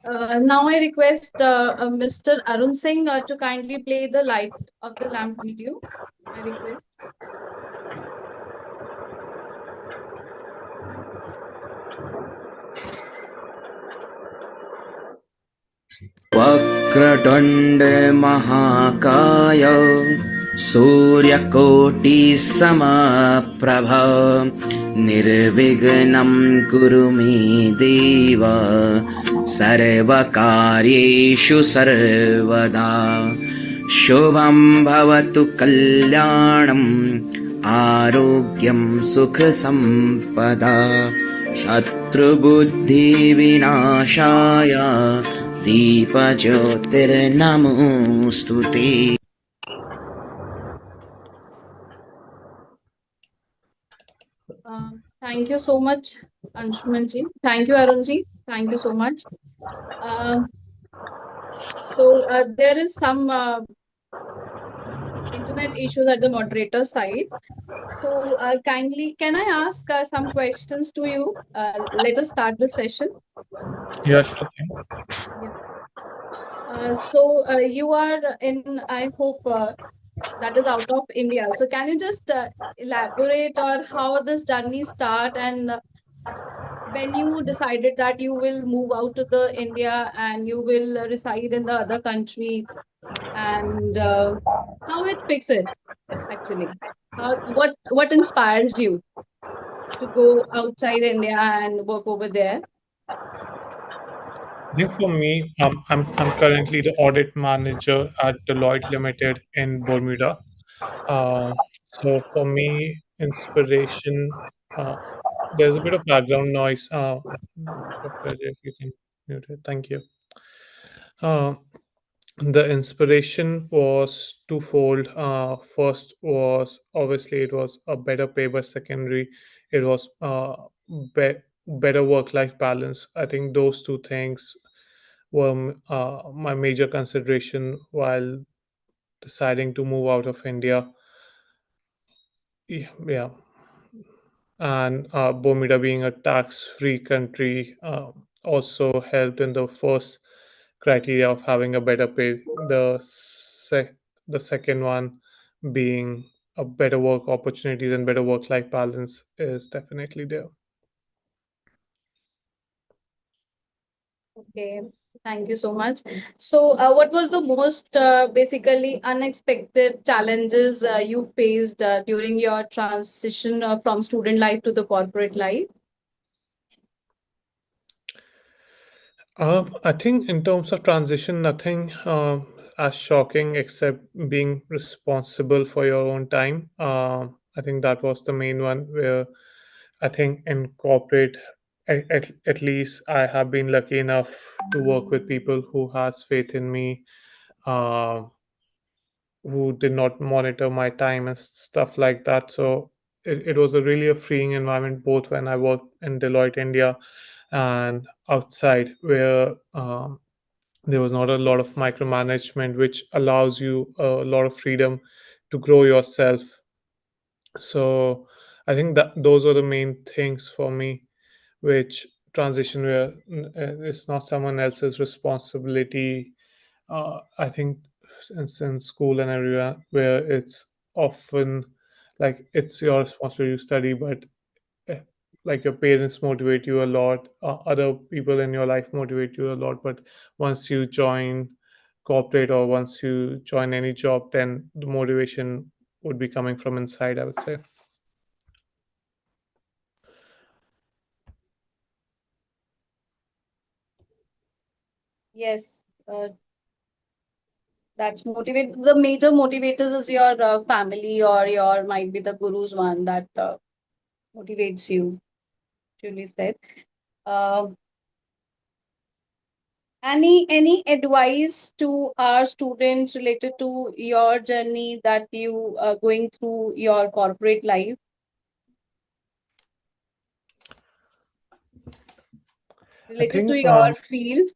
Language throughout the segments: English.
Now I request Mr. Arun Singh to kindly play the Light of the Lamp video. I request. वक्रतुण्ड महाकाय सूर्यकोटिसमप्रभ निर्विघ्नं कुरु मे देव सर्वकार्येषु सर्वदा शुभं भवतु कल्याणम् आरोग्यं सुखसम्पदा शत्रुबुद्धिविनाशाय दीपज्योतिर्नमोऽस्तु ते। Thank you so much, Anshuman ji. Thank you, Arun ji. Thank you so much. There is some internet issues at the moderator side. So kindly, can I ask some questions to you? Let us start the session. Yeah, sure thing. Yeah. You are in, I hope, that is out of India. So can you just elaborate or how this journey start and when you decided that you will move out to the India and you will reside in the other country and how it fixes it actually? What inspires you to go outside India and work over there? I think for me, I'm currently the audit manager at Deloitte Limited in Bermuda. So for me, inspiration. There's a bit of background noise. Dr. If you can mute it, thank you. Uh, the inspiration was twofold. First was obviously it was a better pay, but secondary, it was better work-life balance. I think those two things were my major consideration while deciding to move out of India. Yeah, and Bermuda being a tax-free country also helped in the first criteria of having a better pay. The second one being a better work opportunities and better work-life balance is definitely there. Okay, thank you so much. So, what was the most basically unexpected challenges you faced during your transition from student life to the corporate life? I think in terms of transition, nothing as shocking except being responsible for your own time. I think that was the main one where I think in corporate, at least I have been lucky enough to work with people who has faith in me, uh, who did not monitor my time and stuff like that. So it was a really a freeing environment, both when I worked in Deloitte India and outside, where there was not a lot of micromanagement, which allows you a lot of freedom to grow yourself. So I think that those are the main things for me, which transition where it's not someone else's responsibility. I think in school and everywhere where it's often like it's your responsibility to study, but eh, like your parents motivate you a lot, other people in your life motivate you a lot, but once you join corporate or once you join any job, then the motivation would be coming from inside, I would say. Yes, that's motivate. The major motivators is your family or your might be the guru's one that motivates you. Truly said. Uh, any advice to our students related to your journey that you are going through your corporate life I related to think your field?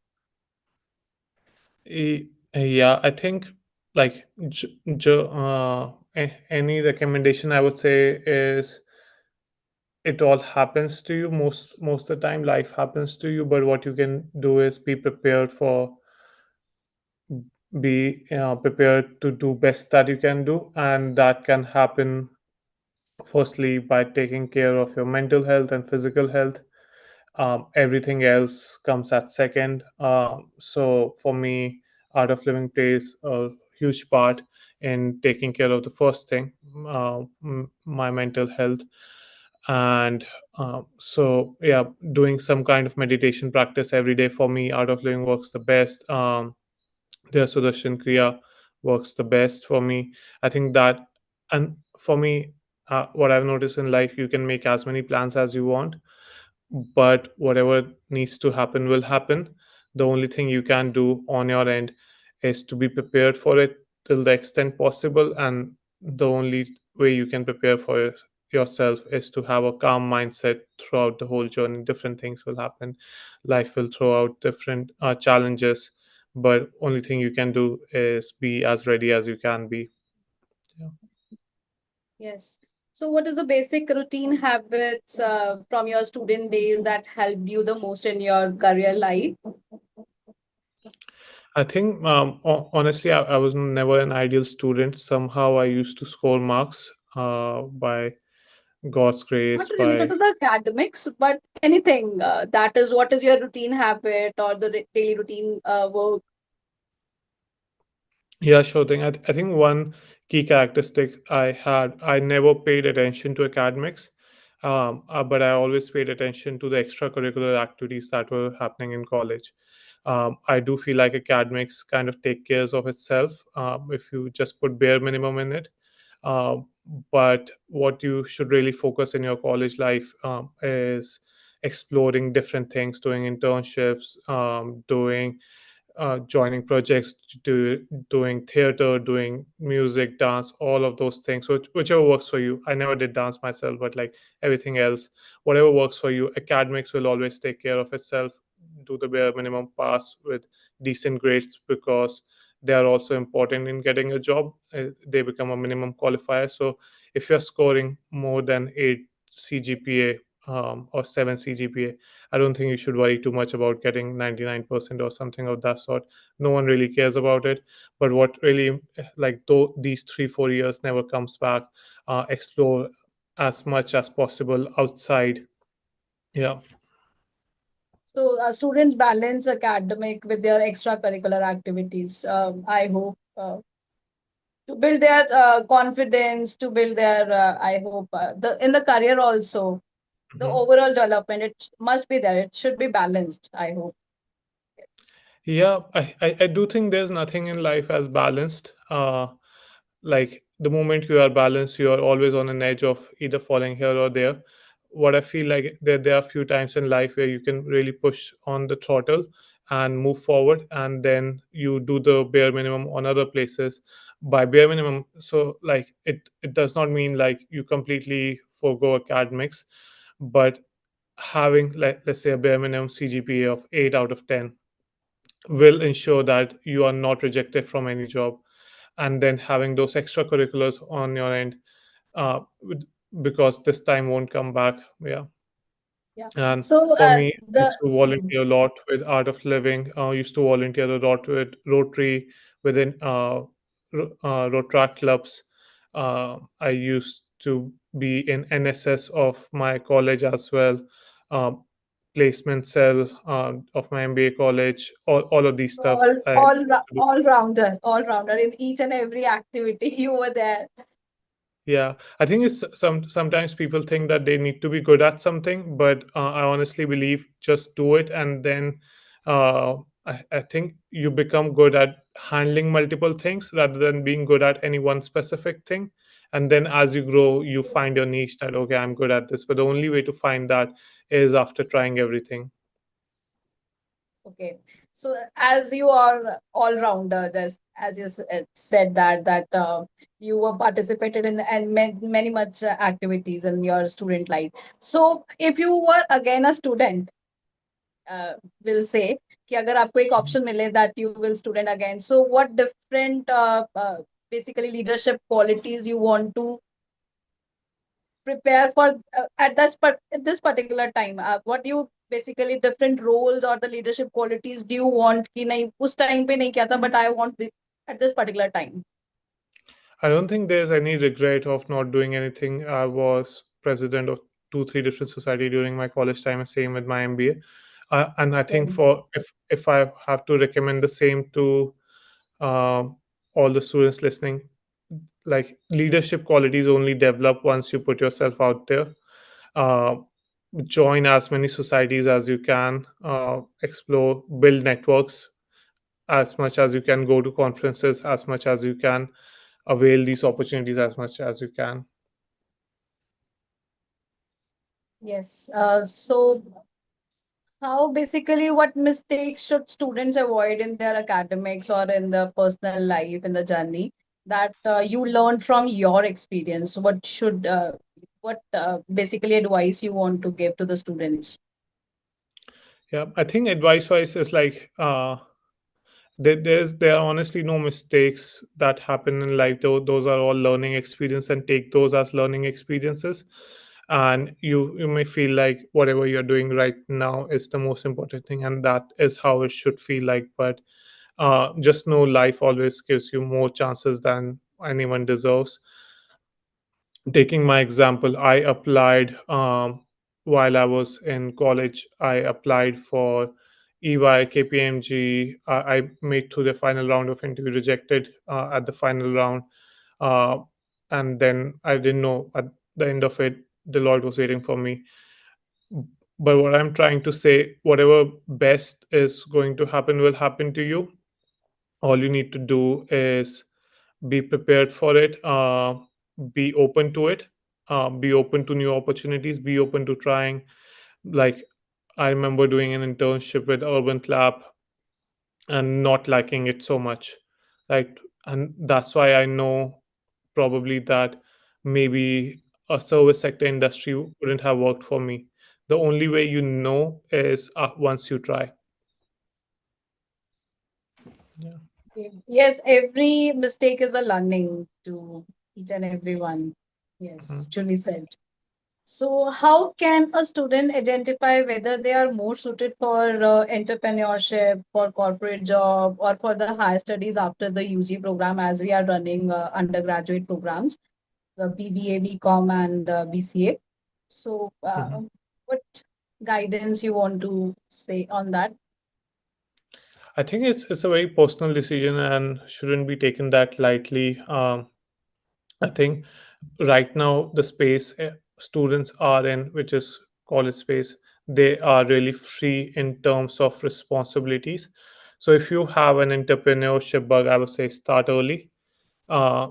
yeah, I think like any recommendation I would say is it all happens to you. Most of the time life happens to you, but what you can do is be prepared to do best that you can do, and that can happen firstly by taking care of your mental health and physical health. Everything else comes at second. So for me, art of living plays a huge part in taking care of the first thing, my mental health. And so yeah, doing some kind of meditation practice every day, for me art of living works the best. Their Sudarshan Kriya works the best for me. I think that, and for me, what I've noticed in life, you can make as many plans as you want, but whatever needs to happen will happen. The only thing you can do on your end is to be prepared for it till the extent possible, and the only way you can prepare for yourself is to have a calm mindset throughout the whole journey. Different things will happen, life will throw out different challenges, but only thing you can do is be as ready as you can be. Yeah. Yes. So, what is the basic routine habits from your student days that helped you the most in your career life? I think, honestly, I was never an ideal student. Somehow, I used to score marks by God's Not grace. related By to the academics, but anything that is what is your routine habit or the daily routine work? Yeah, sure thing. I think one key characteristic I had, I never paid attention to academics, but I always paid attention to the extracurricular activities that were happening in college. I do feel like academics kind of take care of itself if you just put bare minimum in it. Um, but what you should really focus in your college life is exploring different things, doing internships, doing joining projects, doing theater, doing music, dance, all of those things, whichever works for you. I never did dance myself, but like everything else, whatever works for you, academics will always take care of itself. Do the bare minimum, pass with decent grades, because they are also important in getting a job. They become a minimum qualifier. So if you're scoring more than 8 CGPA or 7 CGPA, I don't think you should worry too much about getting 99% or something of that sort. No one really cares about it. But what really, like, though these 3 4 years never comes back, explore as much as possible outside. Yeah. So, students balance academic with their extracurricular activities. I hope to build their confidence, to build their, I hope, the in the career also, the Mhm. overall development. It must be there. It should be balanced. I hope. Yeah, I do think there's nothing in life as balanced. Like the moment you are balanced, you are always on an edge of either falling here or there. What I feel like, there are few times in life where you can really push on the throttle and move forward, and then you do the bare minimum on other places. By bare minimum, so like it does not mean like you completely forgo academics, but having, like, let's say a bare minimum CGPA of 8 out of 10 will ensure that you are not rejected from any job. And then having those extracurriculars on your end, uh, would- because this time won't come back. Yeah. Yeah. And So for me, I the used to volunteer a lot with Art of Living. Used to volunteer a lot with Rotary, within Rotaract clubs. I used to be in NSS of my college as well. Um, Placement cell of my MBA college. All of these stuff. I used to do. all rounder in each and every activity. You were there. Yeah, I think it's sometimes people think that they need to be good at something, but I honestly believe just do it, and then I think you become good at handling multiple things rather than being good at any one specific thing. And then as you grow, you find your niche that, okay, I'm good at this. But the only way to find that is after trying everything. Okay. So as you are all rounder, as you said that you were participated in and many much activities in your student life. So if you were again a student, will say कि अगर आपको एक option मिले that you will student again. So what different basically leadership qualities you want to prepare for at this particular time? What do you basically different roles or the leadership qualities do you want कि नहीं उस time पे नहीं किया था but I want this at this particular time? I don't think there's any regret of not doing anything. I was president of two, three different society during my college time, and same with my MBA. And I think Okay. for if I have to recommend the same to um, all the students listening, like leadership qualities only develop once you put yourself out there. Uh, Join as many societies as you can, explore, build networks as much as you can, go to conferences as much as you can, avail these opportunities as much as you can. Yes. So how basically what mistakes should students avoid in their academics or in the personal life in the journey that you learned from your experience? What basically advice you want to give to the students? Yeah, I think advice wise is like there are honestly no mistakes that happen in life. Those are all learning experience, and take those as learning experiences. And you may feel like whatever you're doing right now is the most important thing, and that is how it should feel like. But just know life always gives you more chances than anyone deserves. Taking my example, I applied while I was in college. I applied for EY, KPMG. I made to the final round of interview, rejected at the final round, uh, and then I didn't know at the end of it, Deloitte was waiting for me. But what I'm trying to say, whatever best is going to happen will happen to you. All you need to do is be prepared for it, be open to it, be open to new opportunities, be open to trying. Like, I remember doing an internship with Urban Clap and not liking it so much, right? And that's why I know probably that maybe a service sector industry wouldn't have worked for me. The only way you know is once you try. Yeah. Okay. Yes, every mistake is a learning to each and every one. Yes, Mhm. truly said. So, how can a student identify whether they are more suited for entrepreneurship, for corporate job, or for the higher studies after the UG program, as we are running undergraduate programs, the BBA, BCom, and BCA? So, Mhm. what guidance you want to say on that? I think it's a very personal decision and shouldn't be taken that lightly. I think right now the space students are in, which is college space, they are really free in terms of responsibilities. So if you have an entrepreneurship bug, I would say start early. Uh,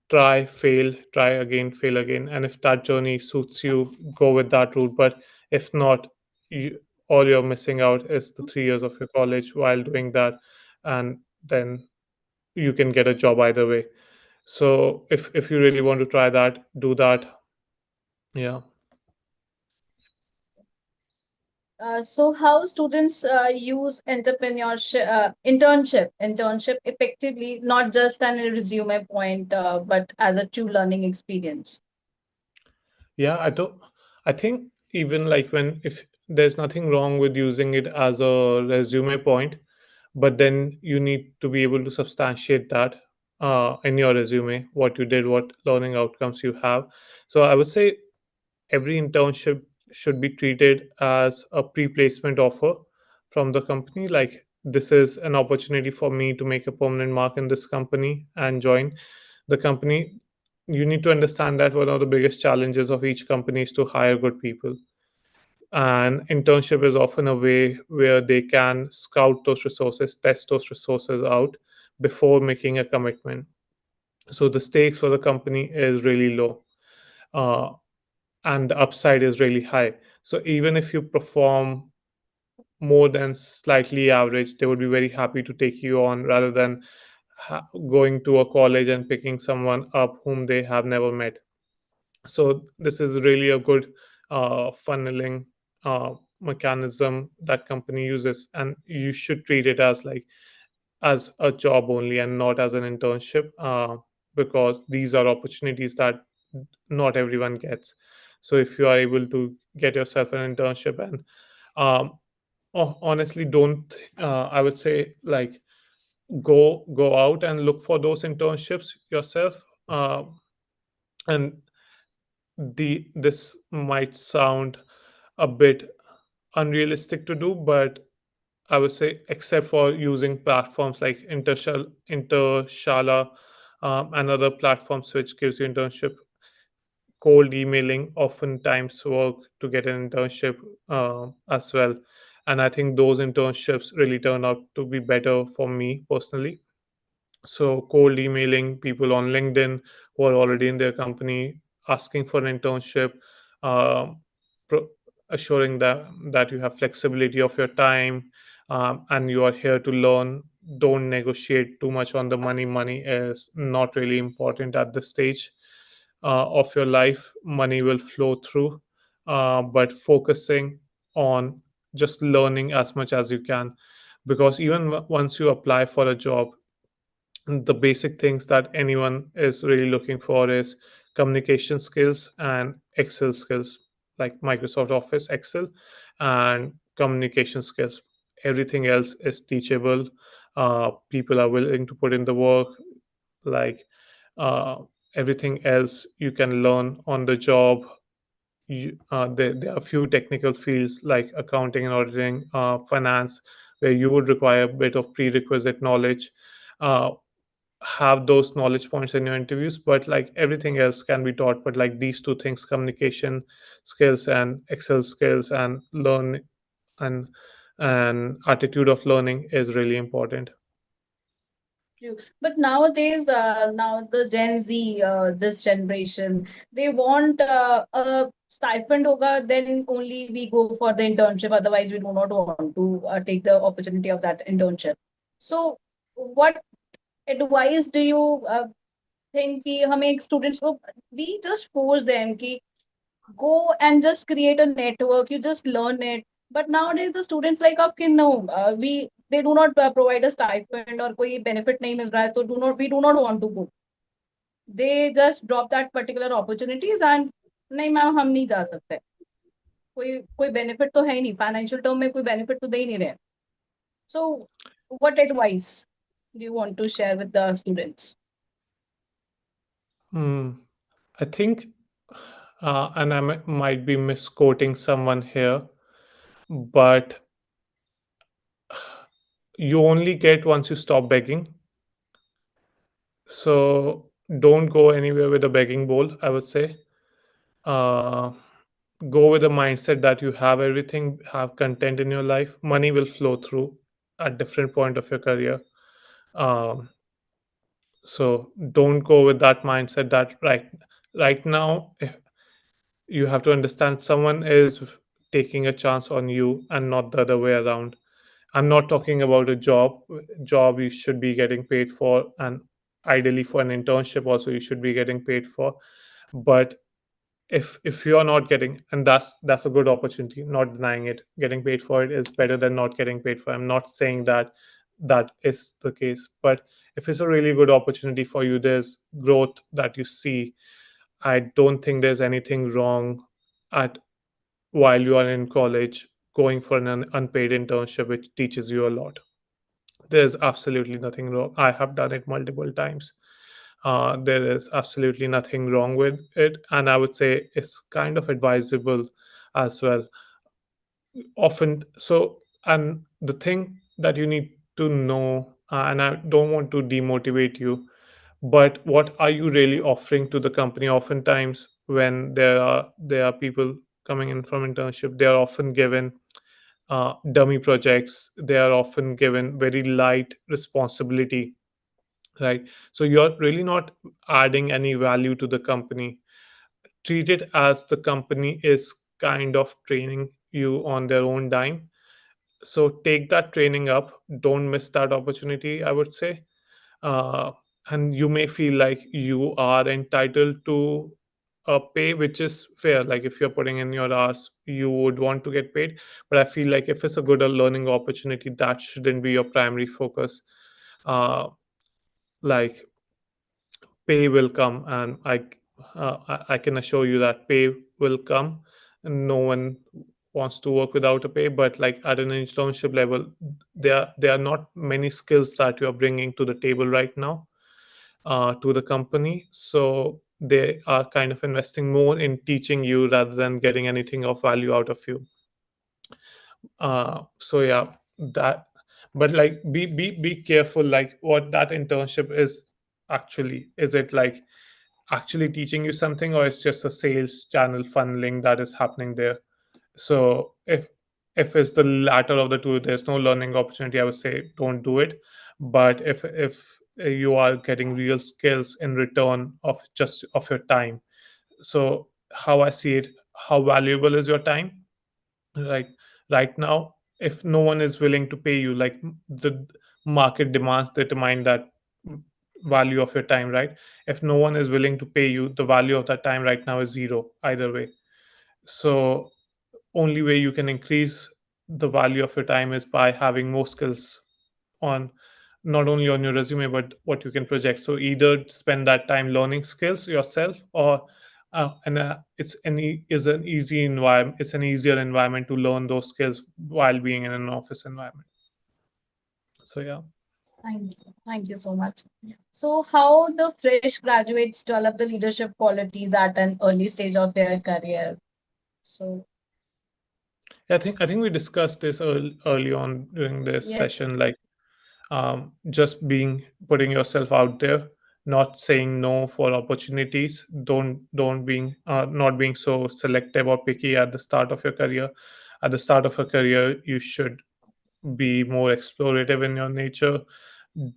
Try, fail, try again, fail again, and if that journey suits you, go with that route. But if not, all you're missing out is the 3 years of your college while doing that, and then you can get a job either way. So if you really want to try that, do that. Yeah. So how students use internship effectively, not just an resume point, but as a true learning experience. Yeah, I think even like when if there's nothing wrong with using it as a resume point, but then you need to be able to substantiate that in your resume, what you did, what learning outcomes you have. So I would say every internship should be treated as a pre-placement offer from the company. Like, this is an opportunity for me to make a permanent mark in this company and join the company. You need to understand that one of the biggest challenges of each company is to hire good people, and internship is often a way where they can scout those resources, test those resources out before making a commitment. So the stakes for the company is really low, uh, and the upside is really high. So even if you perform more than slightly average, they would be very happy to take you on rather than going to a college and picking someone up whom they have never met. So this is really a good funneling mechanism that company uses, and you should treat it as like as a job only and not as an internship, because these are opportunities that not everyone gets. So if you are able to get yourself an internship, and um, honestly, don't I would say, like, go out and look for those internships yourself. And this might sound a bit unrealistic to do, but I would say, except for using platforms like Intershala, and other platforms which gives you internship, cold emailing oftentimes work to get an internship as well. And I think those internships really turn out to be better for me personally. So cold emailing people on LinkedIn who are already in their company, asking for an internship, um, pro- assuring that you have flexibility of your time, and you are here to learn. Don't negotiate too much on the money. Money is not really important at this stage of your life. Money will flow through, but focusing on just learning as much as you can, because even once you apply for a job, the basic things that anyone is really looking for is communication skills and Excel skills, like Microsoft Office, Excel, and communication skills. Everything else is teachable. People are willing to put in the work. Like, uh, everything else you can learn on the job. There are a few technical fields like accounting and auditing, finance, where you would require a bit of prerequisite knowledge. Uh, have those knowledge points in your interviews, but like everything else can be taught. But like these two things, communication skills and Excel skills, and learn and attitude of learning is really important. True. But nowadays, now the Gen Z, this generation, they want a stipend hoga, then only we go for the internship. Otherwise, we do not want to take the opportunity of that internship. So, what advice do you think कि हमें एक students को we just force them कि go and just create a network, you just learn it. But nowadays the students like आपके no, we they do not provide a stipend or कोई benefit नहीं मिल रहा है, तो do not we do not want to go. They just drop that particular opportunities and नहीं ma'am हम नहीं जा सकते, कोई कोई benefit तो है ही नहीं, financial term में कोई benefit तो दे ही नहीं रहे. So what advice do you want to share with the students? Hmm. I think, and might be misquoting someone here, but you only get once you stop begging. So don't go anywhere with a begging bowl, I would say. uh, Go with the mindset that you have everything, have content in your life, money will flow through at different point of your career. um, so don't go with that mindset that right now, you have to understand someone is taking a chance on you and not the other way around. I'm not talking about a job you should be getting paid for, and ideally for an internship also you should be getting paid for. But if you're not getting, and that's a good opportunity, not denying it, getting paid for it is better than not getting paid for it. I'm not saying that that is the case, but if it's a really good opportunity for you, there's growth that you see, I don't think there's anything wrong at while you are in college going for an unpaid internship which teaches you a lot. There's absolutely nothing wrong. I have done it multiple times. There is absolutely nothing wrong with it, and I would say it's kind of advisable as well. Often, so, and the thing that you need to know, and I don't want to demotivate you, but what are you really offering to the company? Oftentimes, when there are people coming in from internship, they are often given dummy projects. They are often given very light responsibility, right? So you're really not adding any value to the company. Treat it as the company is kind of training you on their own dime. So take that training up, don't miss that opportunity, I would say. uh, and you may feel like you are entitled to a pay which is fair. Like if you're putting in your hours, you would want to get paid. But I feel like if it's a good learning opportunity, that shouldn't be your primary focus. uh, like, pay will come, and I can assure you that pay will come. No one wants to work without a pay, but like at an internship level, there are not many skills that you are bringing to the table right now, to the company. So they are kind of investing more in teaching you rather than getting anything of value out of you. So yeah, that. But like, be careful. Like, what that internship is actually, is it like actually teaching you something, or it's just a sales channel funneling that is happening there? So if it's the latter of the two, there's no learning opportunity, I would say don't do it. But if you are getting real skills in return of just of your time. So how I see it, how valuable is your time? Like, right now, if no one is willing to pay you, like, the market demands determine that value of your time, right? If no one is willing to pay you, the value of that time right now is zero either way. So only way you can increase the value of your time is by having more skills on, not only on your resume, but what you can project. So either spend that time learning skills yourself, or and is an easy environment, it's an easier environment to learn those skills while being in an office environment. So yeah. Thank you so much. So, how the fresh graduates develop the leadership qualities at an early stage of their career? So, Yeah, I think we discussed this early on during this yes. session. Like, just putting yourself out there, not saying no for opportunities, don't being not being so selective or picky at the start of your career. At the start of a career, you should be more explorative in your nature,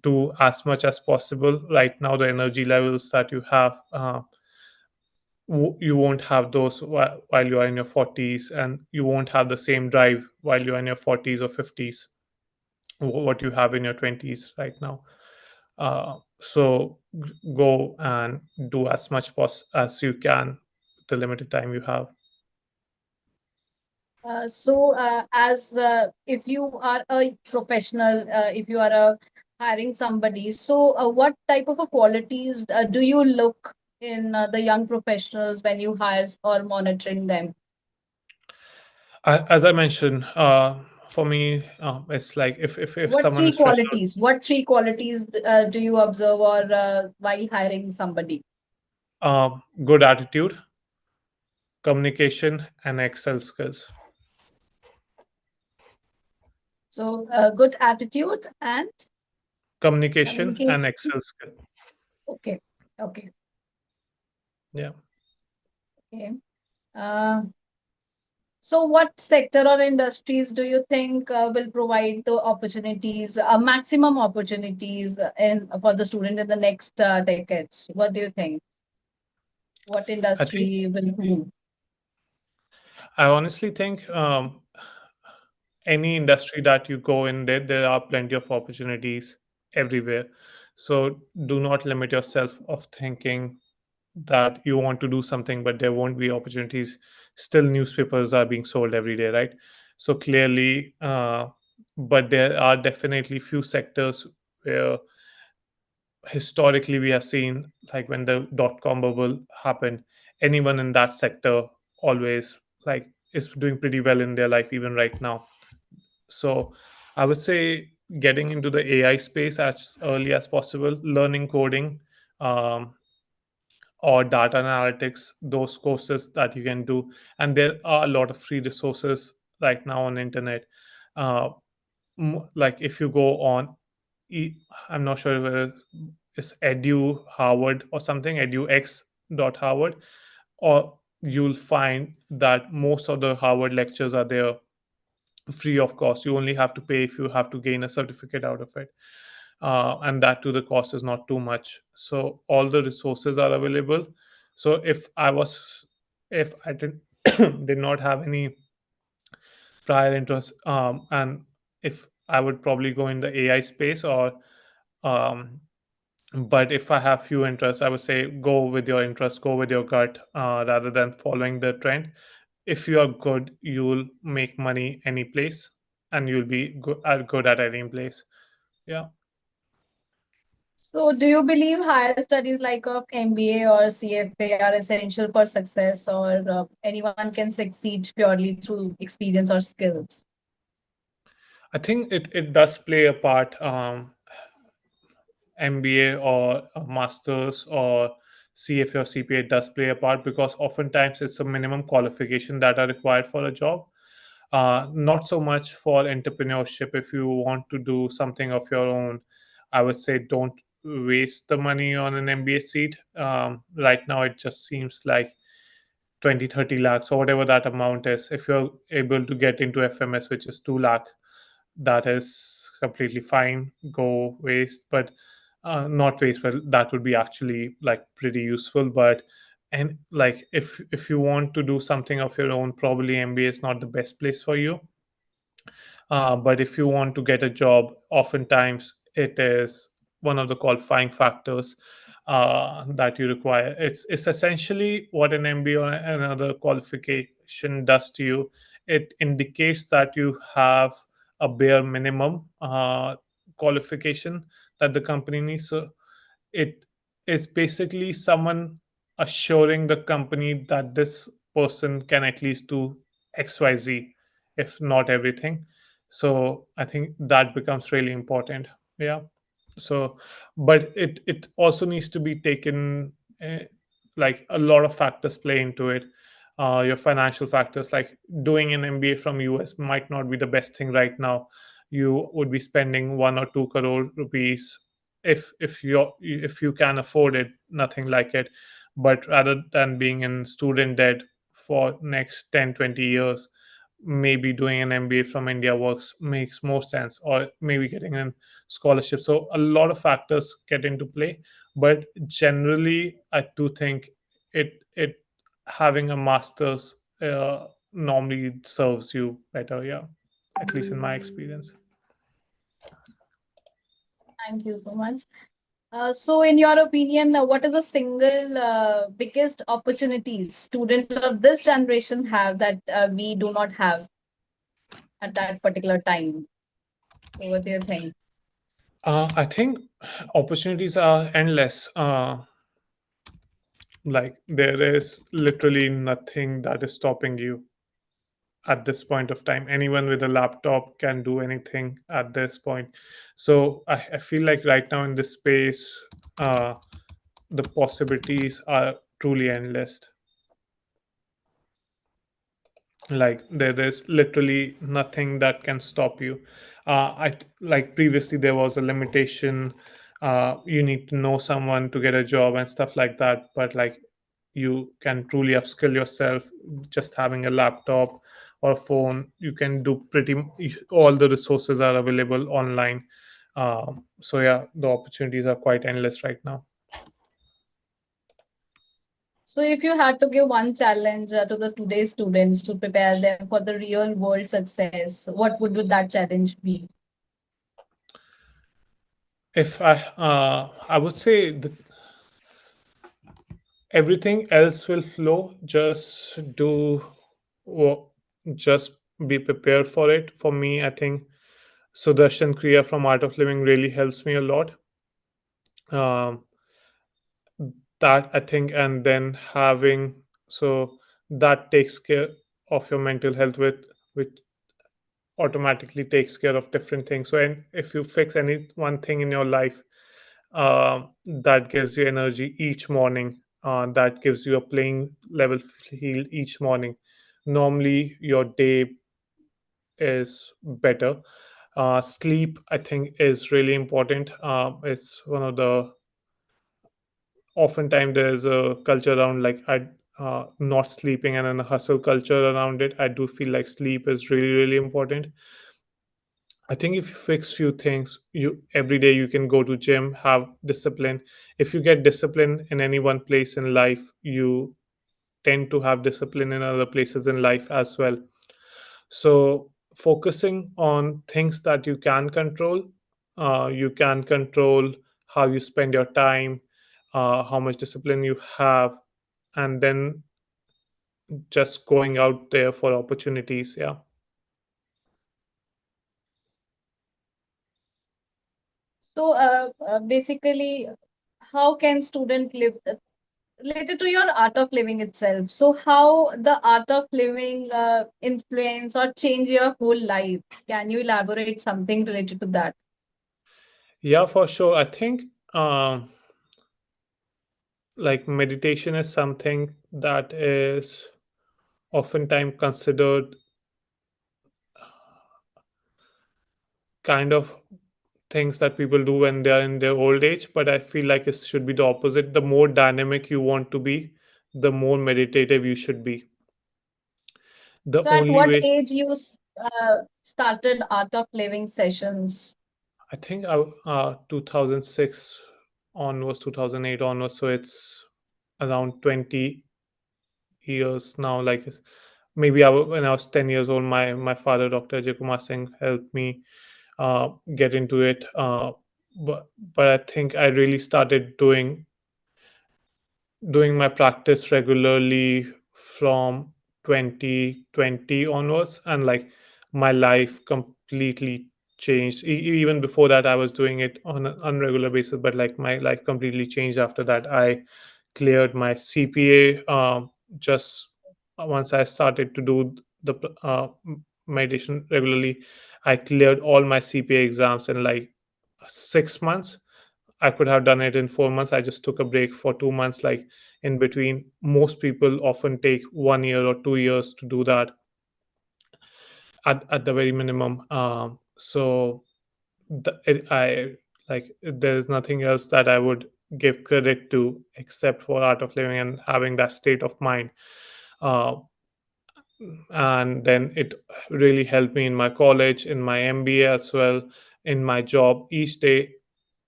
do as much as possible. Right now, the energy levels that you have, you won't have those while you are in your 40s, and you won't have the same drive while you're in your 40s or 50s, what you have in your 20s right now. So go and do as much as you can with the limited time you have. As if you are a professional, if you are hiring somebody, what type of a qualities do you look in the young professionals when you hire or monitoring them? As I mentioned, for me, it's like, if What someone three is fresh out. qualities? What three qualities do you observe or while hiring somebody? Good attitude, communication, and Excel skills. Good attitude and Communication and communication. Excel skill. Okay, okay, Yeah. okay. Uh, So, what sector or industries do you think will provide the opportunities, maximum opportunities in for the student in the next decades? What do you think? What I think industry will? I honestly think, any industry that you go in, there are plenty of opportunities everywhere. So do not limit yourself of thinking that you want to do something but there won't be opportunities. Still, newspapers are being sold every day, right? So clearly, but there are definitely few sectors where historically we have seen, like when the dot-com bubble happened, anyone in that sector always, like, is doing pretty well in their life even right now. So I would say getting into the AI space as early as possible, learning coding, um, or data analytics, those courses that you can do. And there are a lot of free resources right now on the internet. uh, like, if you go on, e- I'm not sure whether it's edu harvard or something, edux dot harvard, or you'll find that most of the Harvard lectures are there free of cost. You only have to pay if you have to gain a certificate out of it, and that too, the cost is not too much. So all the resources are available. So if I did did not have any prior interest, and if I would probably go in the AI space, or um, but if I have few interests, I would say go with your interest, go with your gut, rather than following the trend. If you are good, you'll make money any place, and you'll be good at any place. Yeah. So, do you believe higher studies like of MBA or CFA are essential for success, or anyone can succeed purely through experience or skills? I think it does play a part. MBA or a master's or CFA or CPA does play a part, because oftentimes it's a minimum qualification that are required for a job. Not so much for entrepreneurship. If you want to do something of your own, I would say don't waste the money on an MBA seat. Right now, it just seems like 20-30 lakhs or whatever that amount is. If you're able to get into FMS, which is 2 lakh, that is completely fine. Go waste, but not waste, but that would be actually like pretty useful. But and like if you want to do something of your own, probably MBA is not the best place for you. But if you want to get a job, oftentimes it is one of the qualifying factors that you require. It's essentially what an MBA or another qualification does to you. It indicates that you have a bare minimum qualification that the company needs. So it is basically someone assuring the company that this person can at least do XYZ, if not everything. So I think that becomes really important. Yeah. So but it also needs to be taken, like a lot of factors play into it. Your financial factors, like doing an MBA from US might not be the best thing right now. You would be spending 1 or 2 crore rupees if you can afford it, nothing like it. But rather than being in student debt for next 10-20 years, maybe doing an MBA from India works makes more sense, or maybe getting a scholarship. So a lot of factors get into play, but generally I do think it having a master's normally serves you better. Yeah, at least in my experience. Thank you so much. So, in your opinion, what is the single biggest opportunities students of this generation have that we do not have at that particular time? So, what do you think? I think opportunities are endless. Like there is literally nothing that is stopping you at this point of time. Anyone with a laptop can do anything at this point. So I feel like right now in this space, the possibilities are truly endless. Like there's literally nothing that can stop you. Like previously there was a limitation. You need to know someone to get a job and stuff like that, but like you can truly upskill yourself just having a laptop or a phone. You can do all the resources are available online. So yeah, the opportunities are quite endless right now. So, if you had to give one challenge to the today's students to prepare them for the real world success, what would that challenge be? If I would say that everything else will flow. Just do wo- just be prepared for it. For me, I think Sudarshan Kriya from Art of Living really helps me a lot. um, that I think, and then having, so that takes care of your mental health, with which automatically takes care of different things. So and if you fix any one thing in your life, that gives you energy each morning, that gives you a playing level feel each morning, normally your day is better. Sleep, I think, is really important. It's one of the, oftentimes there's a culture around like I not sleeping, and then a hustle culture around it. I do feel like sleep is really really important. I think if you fix few things, you every day you can go to gym, have discipline. If you get discipline in any one place in life, you tend to have discipline in other places in life as well. So focusing on things that you can control how you spend your time, how much discipline you have, and then just going out there for opportunities. Yeah. So basically, how can student live related to your art of living itself? So how the art of living influence or change your whole life? Can you elaborate something related to that? Yeah, for sure. I think like meditation is something that is oftentimes considered kind of things that people do when they're in their old age, but I feel like it should be the opposite. The more dynamic you want to be, the more meditative you should be. The So at only what way, age you started art of living sessions? I think 2006 onwards, 2008 onwards, so it's around 20 years now. Like maybe when I was 10 years old, my father, Dr. Ajay Kumar Singh, helped me get into it. But I think I really started doing my practice regularly from 2020 onwards, and like my life completely changed. Even before that I was doing it on an unregular basis, but like my life completely changed after that. I cleared my CPA just once I started to do the meditation regularly. I cleared all my CPA exams in like 6 months. I could have done it in 4 months. I just took a break for 2 months, like in between. Most people often take 1 year or 2 years to do that at the very minimum. So I like there is nothing else that I would give credit to except for art of living and having that state of mind. Uh, and then it really helped me in my college, in my MBA as well, in my job. Each day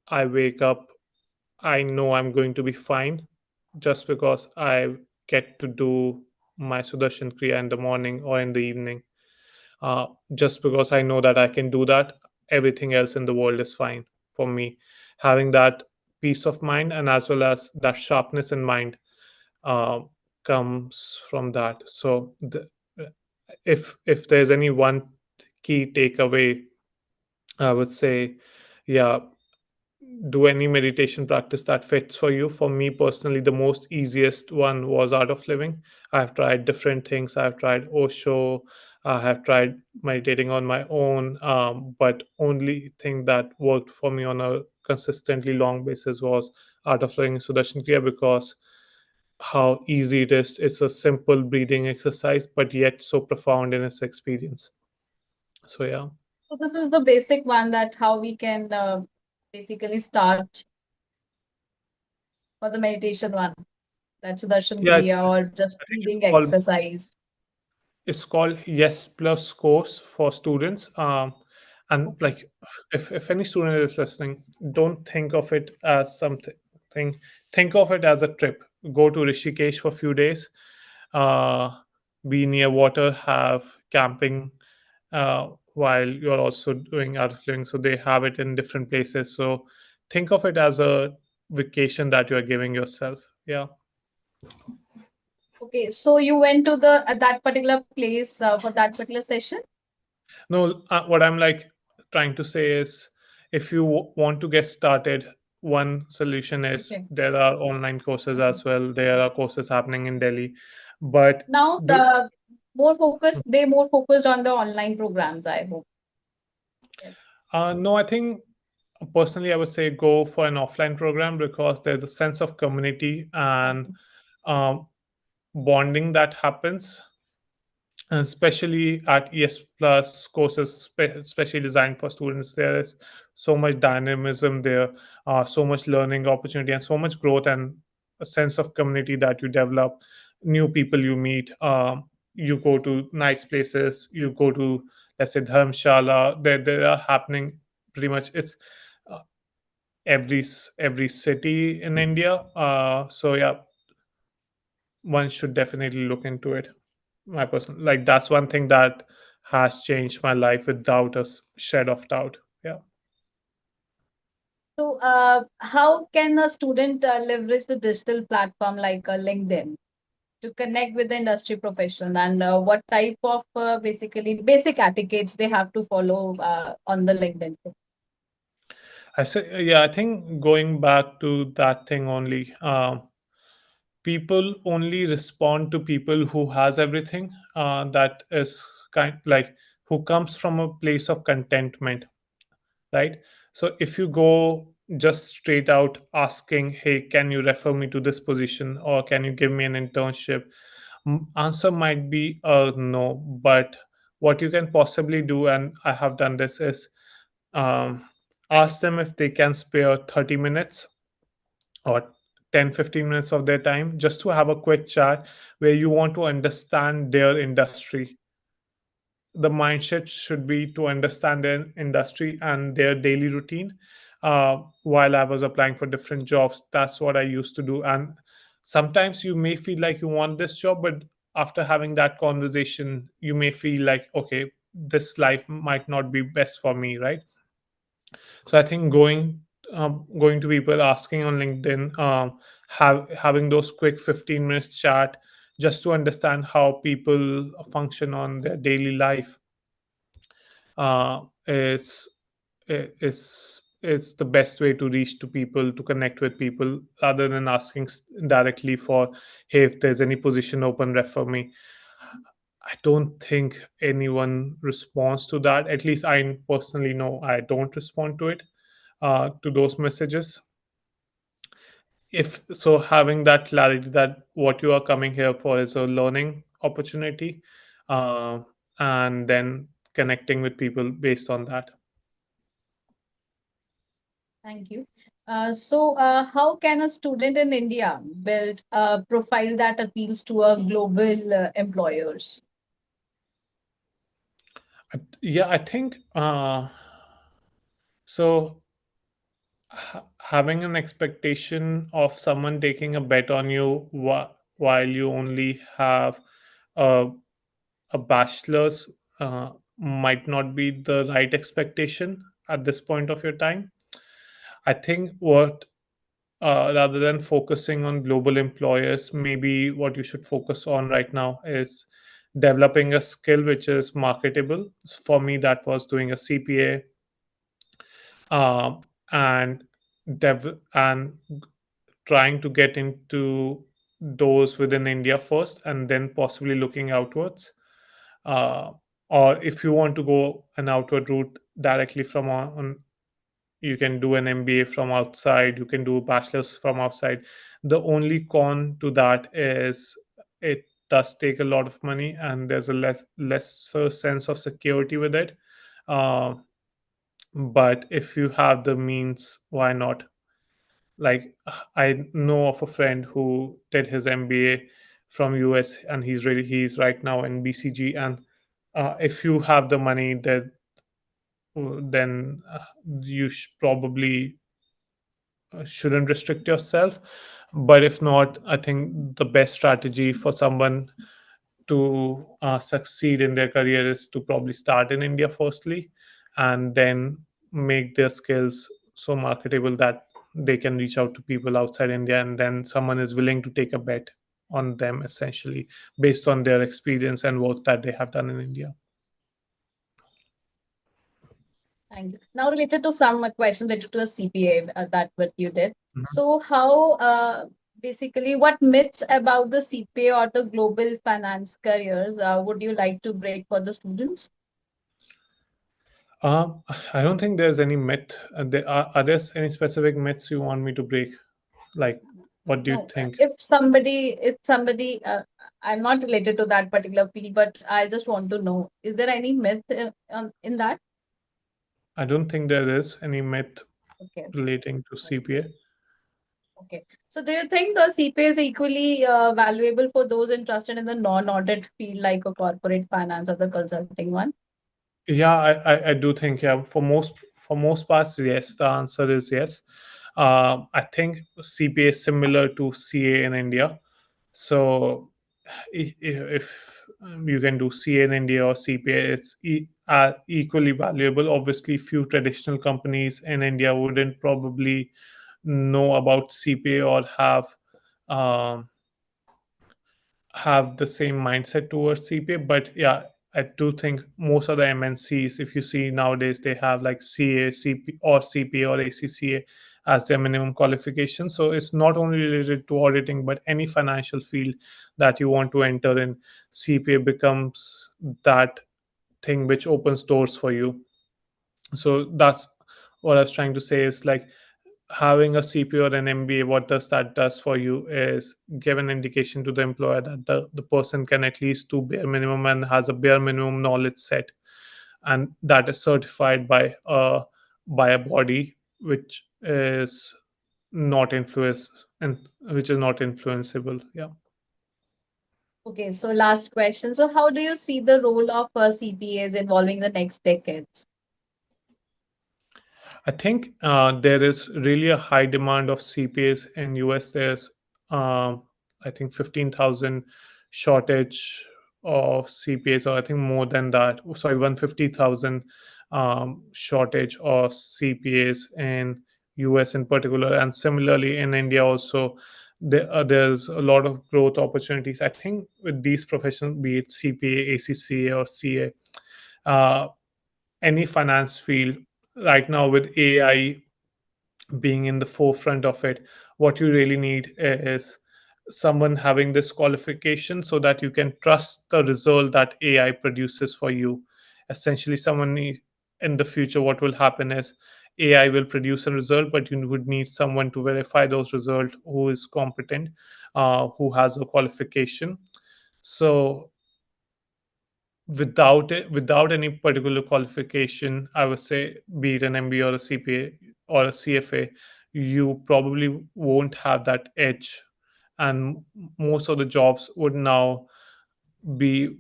I wake up, I know I'm going to be fine just because I get to do my Sudarshan Kriya in the morning or in the evening. Just because I know that I can do that, everything else in the world is fine for me. Having that peace of mind and as well as that sharpness in mind uh, comes from that. So, if there's any one key takeaway, I would say, yeah, do any meditation practice that fits for you. For me personally, the most easiest one was art of living. I've tried different things. I've tried Osho. I have tried meditating on my own, but only thing that worked for me on a consistently long basis was art of living Sudarshan Kriya, because how easy it is. It's a simple breathing exercise, but yet so profound in its experience. So yeah. So this is the basic one, that how we can basically start for the meditation one. That's Sudarshan Yeah, it's Kriya or just I think breathing exercise. it's called Yes Plus course for students. And Okay. like if any student is listening, don't think of it as something. Think of it as a trip. Go to Rishikesh for a few days. Uh, be near water, have camping while you're also doing art of living. So they have it in different places. So think of it as a vacation that you are giving yourself. Yeah. Okay. So you went to the that particular place for that particular session? No, what I'm like trying to say is, if you want to get started, one solution is Okay. there are online courses Okay. as well. There are courses happening in Delhi, but Now the the more focused on the online programs, I hope. Yes. no, I think personally I would say go for an offline program, because there's a sense of community and Okay. um, bonding that happens, and especially at ES Plus courses, especially designed for students. There is so much dynamism there, so much learning opportunity, and so much growth, and a sense of community that you develop. New people you meet. You go to nice places. You go to, let's say, Dharmshala. They are happening pretty much. It's uh, every city in India. So yeah, one should definitely look into it. My person, like, that's one thing that has changed my life without a shed of doubt. Yeah. So, how can a student leverage the digital platform like LinkedIn to connect with the industry professional, and what type of basically basic etiquettes they have to follow on the LinkedIn? I say, yeah, I think going back to that thing only, people only respond to people who has everything. That is kind like who comes from a place of contentment, right? So if you go just straight out asking, hey, can you refer me to this position or can you give me an internship? Answer might be no, but what you can possibly do, and I have done this, is um, ask them if they can spare 30 minutes or 10-15 minutes of their time just to have a quick chat where you want to understand their industry. The mindset should be to understand their industry and their daily routine. While I was applying for different jobs, that's what I used to do. And sometimes you may feel like you want this job, but after having that conversation you may feel like, okay, this life might not be best for me, right? So I think going to people, asking on LinkedIn, having those quick 15 minutes chat just to understand how people function on their daily life, uh, it's it's the best way to reach to people, to connect with people, rather than asking directly for, hey, if there's any position open, refer me. I don't think anyone responds to that. At least I personally know I don't respond to it, to those messages. If so, having that clarity that what you are coming here for is a learning opportunity, uh, and then connecting with people based on that. Thank you. How can a student in India build a profile that appeals to a global employers? Yeah, I think so. Having an expectation of someone taking a bet on you while you only have a, a bachelor's might not be the right expectation at this point of your time. I think what rather than focusing on global employers, maybe what you should focus on right now is developing a skill which is marketable. For me, that was doing a CPA, um, and and trying to get into those within India first, and then possibly looking outwards. Uh, or if you want to go an outward route directly from on, you can do an MBA from outside, you can do a bachelor's from outside. The only con to that is it does take a lot of money, and there's a lesser sense of security with it. Uh, but if you have the means, why not? Like, I know of a friend who did his MBA from US, and he's right now in BCG. And if you have the money, that then you probably shouldn't restrict yourself. But if not, I think the best strategy for someone to succeed in their career is to probably start in India firstly, and then make their skills so marketable that they can reach out to people outside India, and then someone is willing to take a bet on them, essentially based on their experience and work that they have done in India. Thank you. Now, related to some question related to a CPA, that what you did. Mhm. So, basically, what myths about the CPA or the global finance careers would you like to break for the students? Um, I don't think there's any myth. Are there any specific myths you want me to break? Like, what do you No, think? if somebody, I'm not related to that particular field, but I just want to know, is there any myth in that? I don't think there is any myth Okay, relating to that's CPA. good. Okay. So, do you think CPA is equally valuable for those interested in the non-audit field, like a corporate finance or the consulting one? Yeah, I do think, yeah, for most parts, yes. The answer is yes. I think CPA is similar to CA in India. So if you can do CA in India or CPA, it's equally valuable. Obviously, few traditional companies in India wouldn't probably know about CPA or um, have the same mindset towards CPA. But yeah, I do think most of the MNCs, if you see nowadays, they have like CA, CP, or CPA or ACCA as their minimum qualification. So it's not only related to auditing, but any financial field that you want to enter in, CPA becomes that thing which opens doors for you. So that's what I was trying to say is like having a CPA or an MBA, what does for you is give an indication to the employer that the person can at least do bare minimum and has a bare minimum knowledge set, and that is certified by a body which is not influence and which is not influenceable. Yeah. Okay, so last question. So how do you see the role of CPAs evolving the next decades? I think there is really a high demand of CPAs in US. There's, I think, 15,000 shortage of CPAs, or I think more than that. Sorry, 150,000 shortage of CPAs in US in particular, and similarly in India also. There's a lot of growth opportunities. I think with these professions, be it CPA, ACCA, or CA, uh, any finance field right now with AI being in the forefront of it, what you really need is someone having this qualification so that you can trust the result that AI produces for you. Essentially, in the future, what will happen is AI will produce a result, but you would need someone to verify those results who is competent, who has a qualification. So without any particular qualification, I would say, be it an MBA or a CPA or a CFA, you probably won't have that edge, and most of the jobs would now be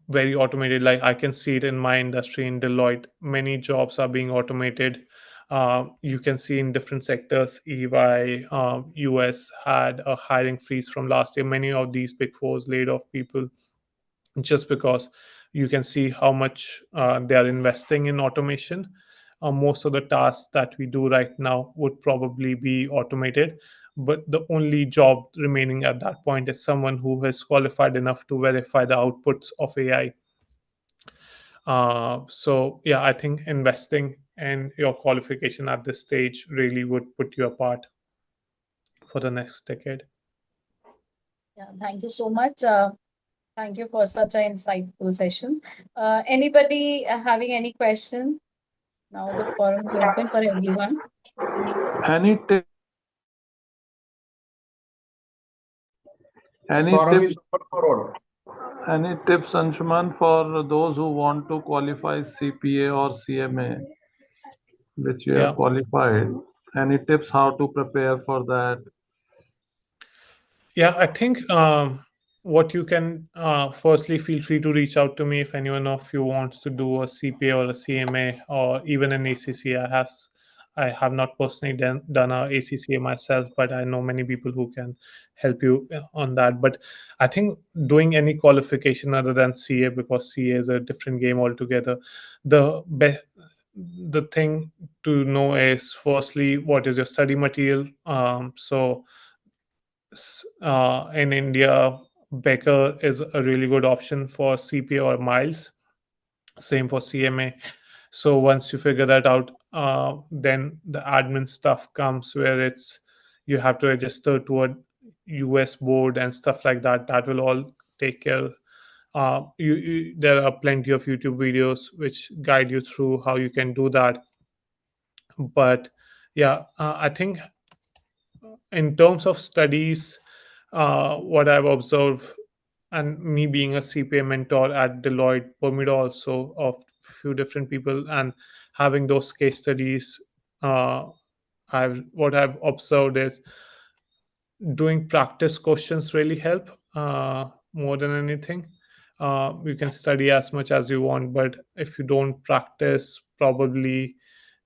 very automated. Like I can see it in my industry in Deloitte, many jobs are being automated. You can see in different sectors, EY, US had a hiring freeze from last year. Many of these big fours laid off people just because you can see how much they are investing in automation. Most of the tasks that we do right now would probably be automated, but the only job remaining at that point is someone who is qualified enough to verify the outputs of AI. So, yeah, I think investing in your qualification at this stage really would put you apart for the next decade. Yeah, thank you so much. Thank you for such an insightful session. Anybody having any question? Now the forum is open for everyone. Any tip, any Forum tips, is open for all. any tips, Anshuman, for those who want to qualify CPA or CMA, which you have Yeah. qualified? Any tips how to prepare for that? Yeah, I think what you can firstly feel free to reach out to me if anyone of you wants to do a CPA or a CMA or even an ACCA. I have not personally done a ACCA myself, but I know many people who can help you on that. But I think doing any qualification other than CA, because CA is a different game altogether, the thing to know is firstly what is your study material. So in India, Becker is a really good option for CPA or Miles. Same for CMA. So once you figure that out, then the admin stuff comes where it's you have to register to a US board and stuff like that. That will all take care. There are plenty of YouTube videos which guide you through how you can do that. But yeah, I think in terms of studies, what I've observed, and me being a CPA mentor at Deloitte, Bermuda also, of few different people, and having those case studies, uh, what I've observed is doing practice questions really help more than anything. You can study as much as you want, but if you don't practice, probably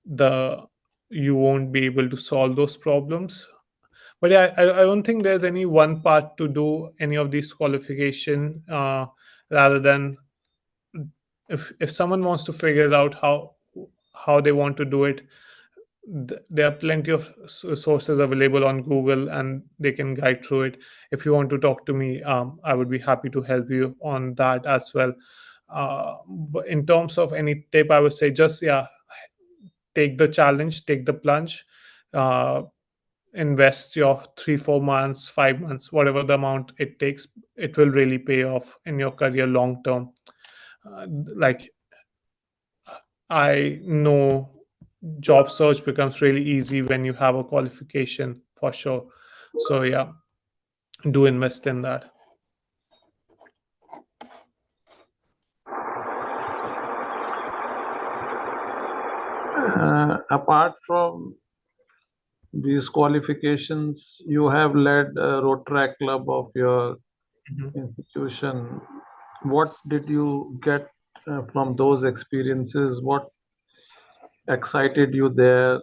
the you won't be able to solve those problems. But yeah, I don't think there's any one part to do any of these qualification, rather than if someone wants to figure out how they want to do it, there are plenty of sources available on Google, and they can guide through it. If you want to talk to me, I would be happy to help you on that as well. But in terms of any tip, I would say just, yeah, take the challenge, take the plunge, uh, invest your 3 4 months, 5 months, whatever the amount it takes. It will really pay off in your career long term. Like, I know job search becomes really easy when you have a qualification, for sure. So yeah, do invest in that. Apart from these qualifications, you have led a Rotaract club of your Mhm. institution. What did you get from those experiences? What excited you there?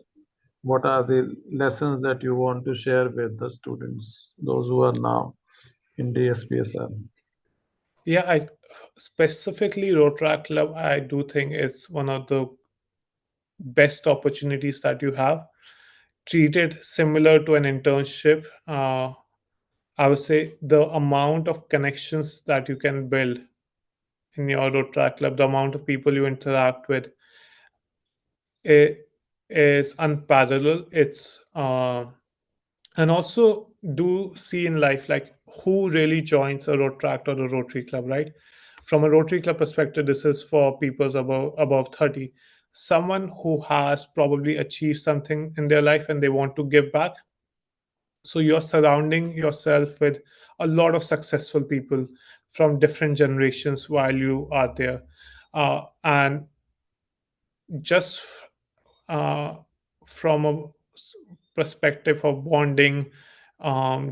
What are the lessons that you want to share with the students, those who are now in DSPSR? Yeah, I specifically Rotaract Club, I do think it's one of the best opportunities that you have. Treated similar to an internship, I would say the amount of connections that you can build in your Rotaract Club, the amount of people you interact with, it is unparalleled. It's and also do see in life like who really joins a Rotaract or a Rotary Club, right? From a Rotary Club perspective, this is for people above 30. Someone who has probably achieved something in their life and they want to give back. So you're surrounding yourself with a lot of successful people from different generations while you are there. And just uh, from a perspective of bonding,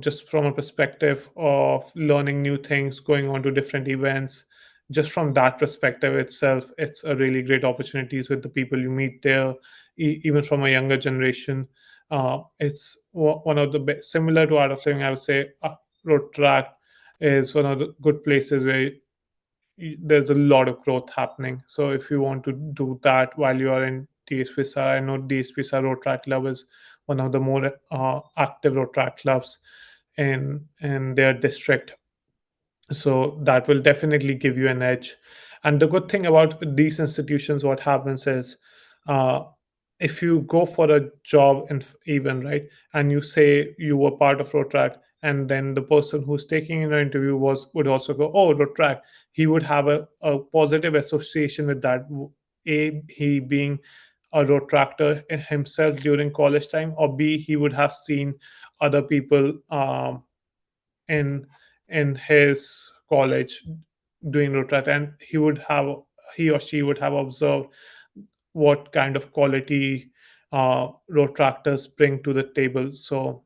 just from a perspective of learning new things, going on to different events, just from that perspective itself, it's a really great opportunities with the people you meet there, even from a younger generation. It's one of the best, similar to Art of Living, I would say. Road Track is one of the good places where there's a lot of growth happening. So if you want to do that while you are in DSPSR, I know DSPSR Road Track Club is one of the more active road track clubs in their district. So that will definitely give you an edge. And the good thing about these institutions, what happens is, uh, if you go for a job and even right, and you say you were part of Rotrack, and then the person who's taking an interview would also go, oh, Rotrack, he would have a positive association with that. A, he being a Rotractor himself during college time, or B, he would have seen other people in his college doing Rotaract, and he or she would have observed what kind of quality Rotaractors bring to the table. So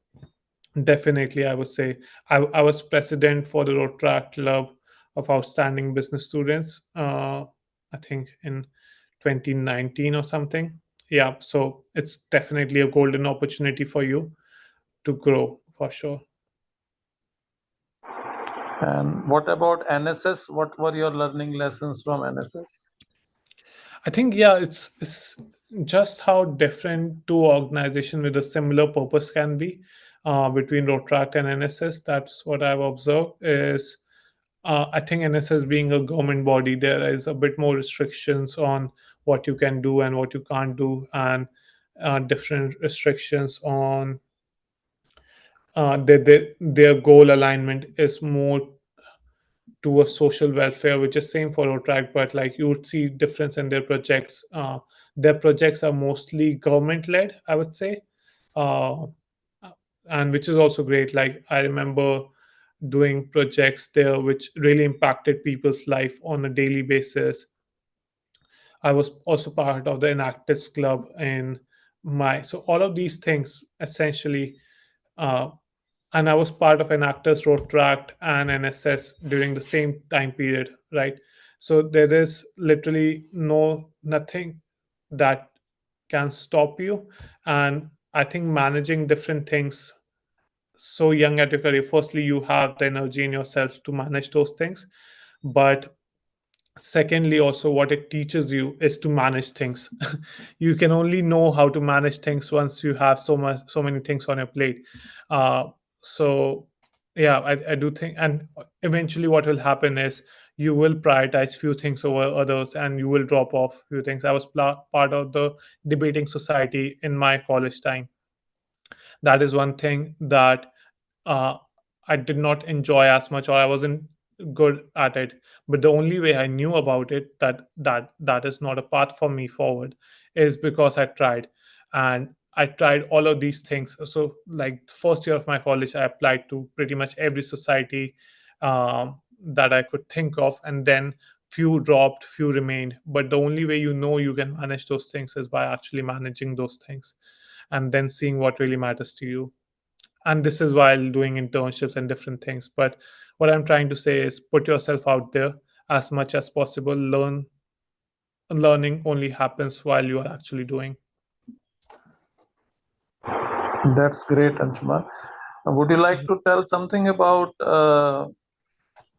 definitely, I would say I was president for the Rotaract Club of Outstanding Business Students. I think in 2019 or something. Yeah, so it's definitely a golden opportunity for you to grow for sure. And what about NSS? What were your learning lessons from NSS? I think, yeah, it's just how different two organizations with a similar purpose can be, between Rotaract and NSS. That's what I've observed. Is I think NSS being a government body, there is a bit more restrictions on what you can do and what you can't do, and different restrictions on their goal alignment is more towards social welfare, which is same for Rotaract, but like you would see difference in their projects. Their projects are mostly government led, I would say, uh, and which is also great. Like I remember doing projects there which really impacted people's life on a daily basis. I was also part of the Enactors Club in so all of these things essentially, uh, and I was part of an Actors Rotaract and NSS during the same time period, right? So there is literally nothing that can stop you. And I think managing different things so young at your career, firstly, you have the energy in yourself to manage those things. But secondly, also what it teaches you is to manage things. You can only know how to manage things once you have so many things on your plate. uh, so yeah, I do think, and eventually what will happen is you will prioritize few things over others, and you will drop off few things. I was part of the debating society in my college time. That is one thing that uh, I did not enjoy as much, or I wasn't good at it. But the only way I knew about it, that is not a path for me forward, is because I tried. And I tried all of these things. So like the first year of my college, I applied to pretty much every society that I could think of, and then few dropped, few remained. But the only way you know you can manage those things is by actually managing those things, and then seeing what really matters to you. And this is while doing internships and different things. But what I'm trying to say is put yourself out there as much as possible. Learning only happens while you are actually doing. That's great, Anshuman. Would you like to tell something about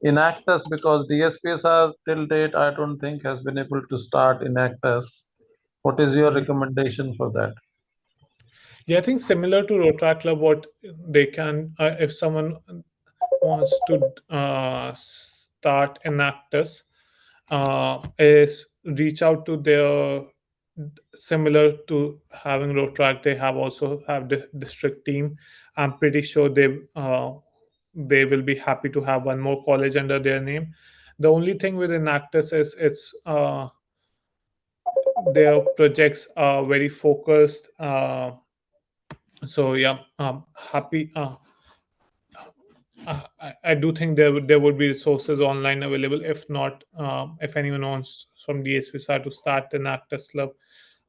Enactus? Because DSPSR till date, I don't think has been able to start Enactus. What is your recommendation for that? Yeah, I think similar to Rotary Club, what they can, if someone wants to start Enactus, is reach out to their, similar to having Rotaract, they have also have the district team. I'm pretty sure they will be happy to have one more college under their name. The only thing with Enactus is their projects are very focused. So yeah, happy. I do think there would be resources online available. If not, if anyone wants from DSVSR to start an Actors Club,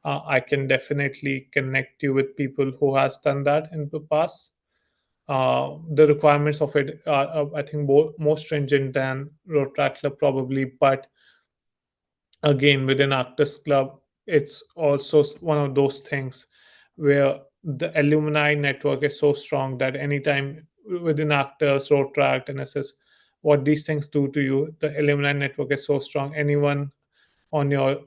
I can definitely connect you with people who has done that in the past. The requirements of it are, I think, more stringent than Rotary Club probably, but again, within Actors Club, it's also one of those things where the alumni network is so strong that anytime within Actors, Rotaract, NSS, what these things do to you, the alumni network is so strong. Anyone on your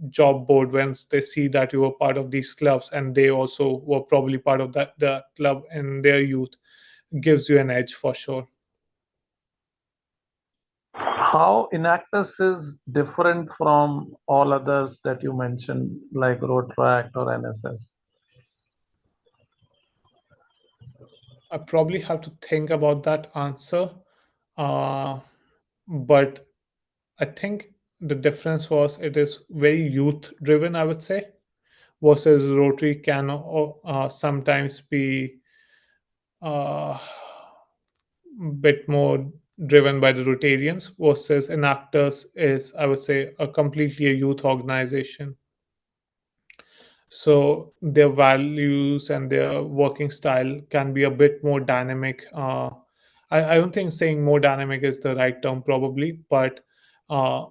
job board, once they see that you were part of these clubs and they also were probably part of that the club in their youth, gives you an edge for sure. How Enactus is different from all others that you mentioned, like Rotaract or NSS? I probably have to think about that answer. But I think the difference was it is very youth driven, I would say, versus Rotary can sometimes be a bit more driven by the Rotarians, versus Enactors is, I would say, a completely a youth organization. So their values and their working style can be a bit more dynamic. I don't think saying more dynamic is the right term probably, but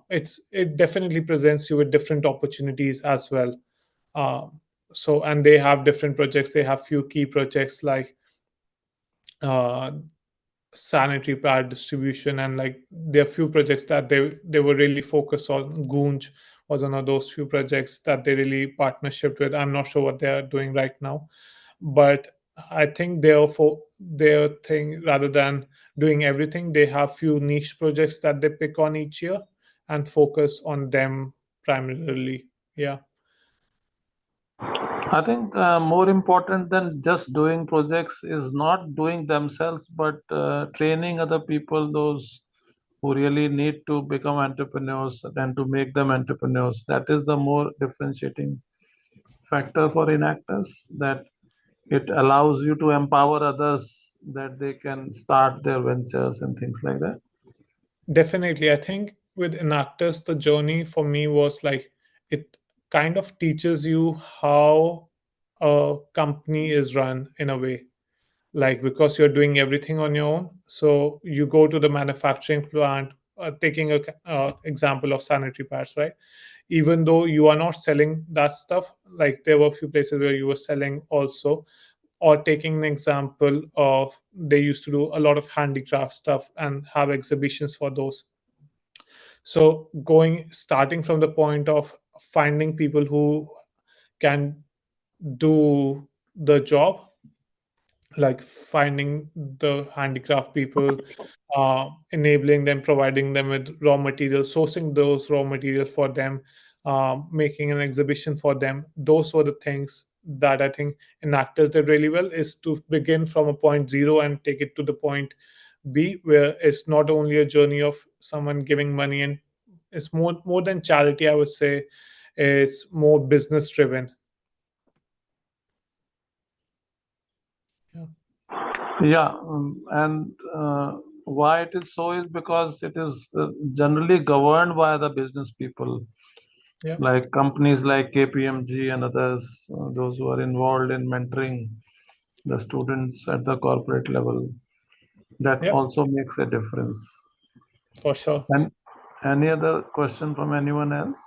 it definitely presents you with different opportunities as well. uh, so, and they have different projects. They have few key projects like uh, sanitary pad distribution, and like there are few projects that they were really focused on. Goonj was one of those few projects that they really partnership with. I'm not sure what they are doing right now, but I think therefore their thing, rather than doing everything, they have few niche projects that they pick on each year and focus on them primarily. Yeah. I think more important than just doing projects is not doing themselves, but training other people, those who really need to become entrepreneurs and to make them entrepreneurs. That is the more differentiating factor for Enactors, that it allows you to empower others that they can start their ventures and things like that. Definitely. I think with Enactors, the journey for me was like it kind of teaches you how a company is run in a way. Like, because you're doing everything on your own. So you go to the manufacturing plant, taking a example of sanitary pads, right? Even though you are not selling that stuff, like there were a few places where you were selling also. Or taking an example of, they used to do a lot of handicraft stuff and have exhibitions for those. So going, starting from the point of finding people who can do the job, like finding the handicraft people, enabling them, providing them with raw materials, sourcing those raw materials for them, making an exhibition for them. Those were the things that I think an actors did really well, is to begin from a point zero and take it to the point B, where it's not only a journey of someone giving money, and it's more than charity, I would say. It's more business driven. Yeah. Yeah, and why it is so is because it is generally governed by the business people, Yeah. like companies like KPMG and others, those who are involved in mentoring the students at the corporate level. That Yeah, also makes a difference. for sure. And any other question from anyone else?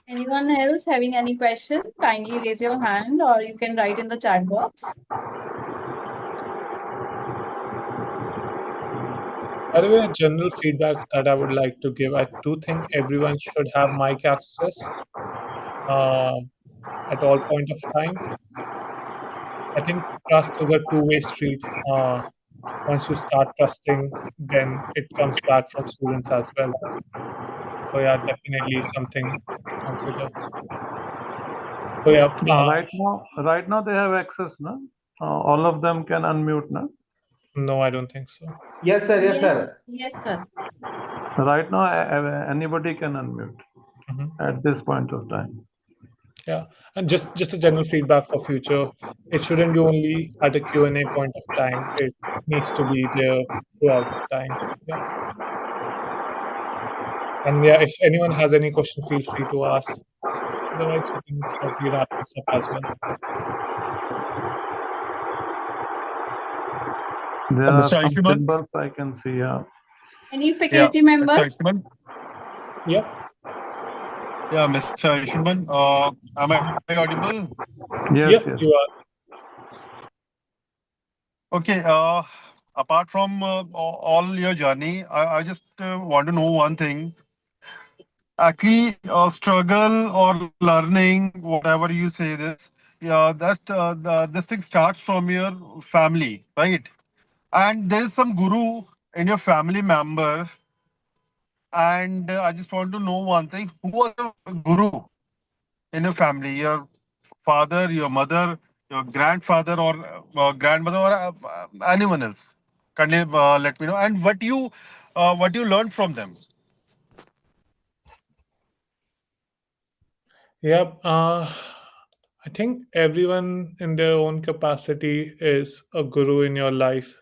Anyone else having any question? Kindly raise your hand or you can write in the chat box. By the way, a general feedback that I would like to give, I do think everyone should have mic access um, at all point of time. I think trust is a two-way street. Once you start trusting, then it comes back from students as well. So yeah, definitely something to consider. So yeah, Yeah, right now they have access, no? All of them can unmute, no? no, I don't think so. Yes, sir. Yes, Yes, sir. yes, sir. Right now, anybody can unmute Mhm. at this point of time. Yeah, and just a general feedback for future. It shouldn't be only at a Q&A point of time. It needs to be there throughout the time. Yeah. And yeah, if anyone has any question, feel free to ask. Otherwise, we can probably wrap this up as well. There are Mr. some Anshuman? symbols I can see. Any Yeah, faculty Mr. member? Anshuman? Yeah, Yeah, Mr. Anshuman, am I audible? yeah, Yes, yes. you are. Okay, apart from all your journey, I just want to know one thing. Actually, struggle or learning, whatever you say this, yeah, this thing starts from your family, right? And there is some guru in your family member, and I just want to know one thing: who was the guru in your family? Your father, your mother, your grandfather, or grandmother, or anyone else? Can you let me know? And what you learned from them? Yeah, I think everyone in their own capacity is a guru in your life.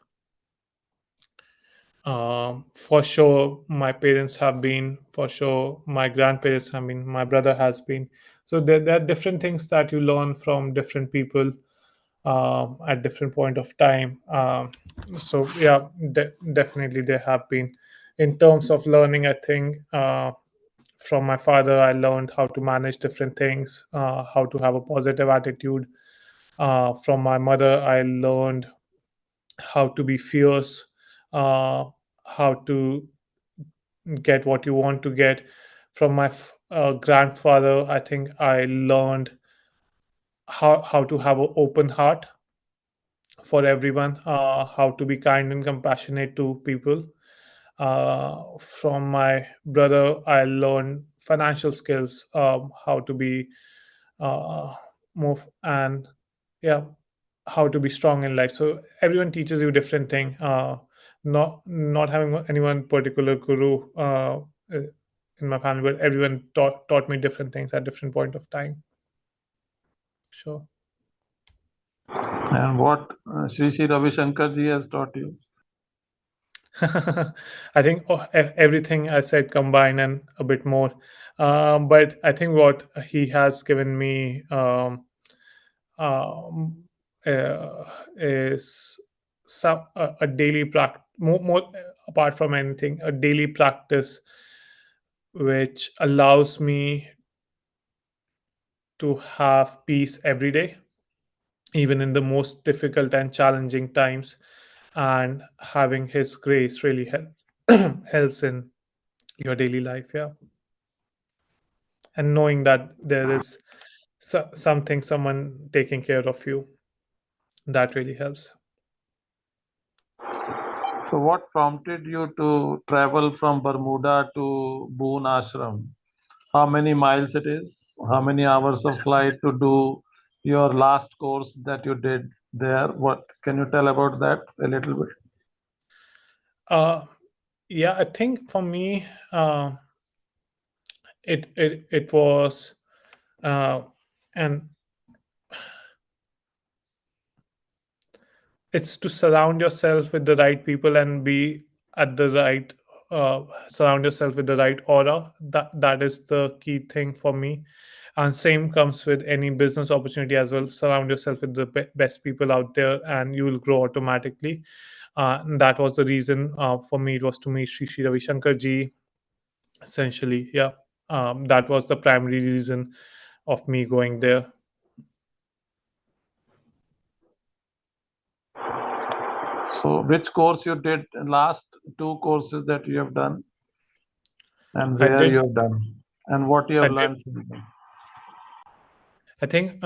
For sure, my parents have been. For sure, my grandparents have been. My brother has been. So there are different things that you learn from different people at different point of time. So yeah, definitely there have been. In terms of learning, I think from my father, I learned how to manage different things, how to have a positive attitude. From my mother, I learned how to be fierce, how to get what you want to get. From my grandfather, I think I learned how to have an open heart for everyone, how to be kind and compassionate to people. From my brother, I learned financial skills, how to be uh, more and yeah, how to be strong in life. So everyone teaches you different thing. Not having anyone particular guru in my family, but everyone taught me different things at different point of time. Sure. And what Sri Sri Ravi Shankar ji has taught you? I think everything I said combined and a bit more. But I think what he has given me um, is a daily practice, more apart from anything, a daily practice which allows me to have peace every day, even in the most difficult and challenging times. And having his grace really helps helps in your daily life. Yeah. And knowing that there is someone taking care of you, that really helps. So, what prompted you to travel from Bermuda to Boone Ashram? How many miles it is? How many hours of flight to do your last course that you did there? What can you tell about that a little bit? Yeah, I think for me, it was, and it's to surround yourself with the right people and be at the right, surround yourself with the right aura. That is the key thing for me. And same comes with any business opportunity as well. Surround yourself with the best people out there, and you will grow automatically. And that was the reason for me. It was to meet Sri Ravi Shankar ji, essentially. Yeah. That was the primary reason of me going there. So, which course you did? Last two courses that you have done, and where you have done, and what you I have did. learned from them. I think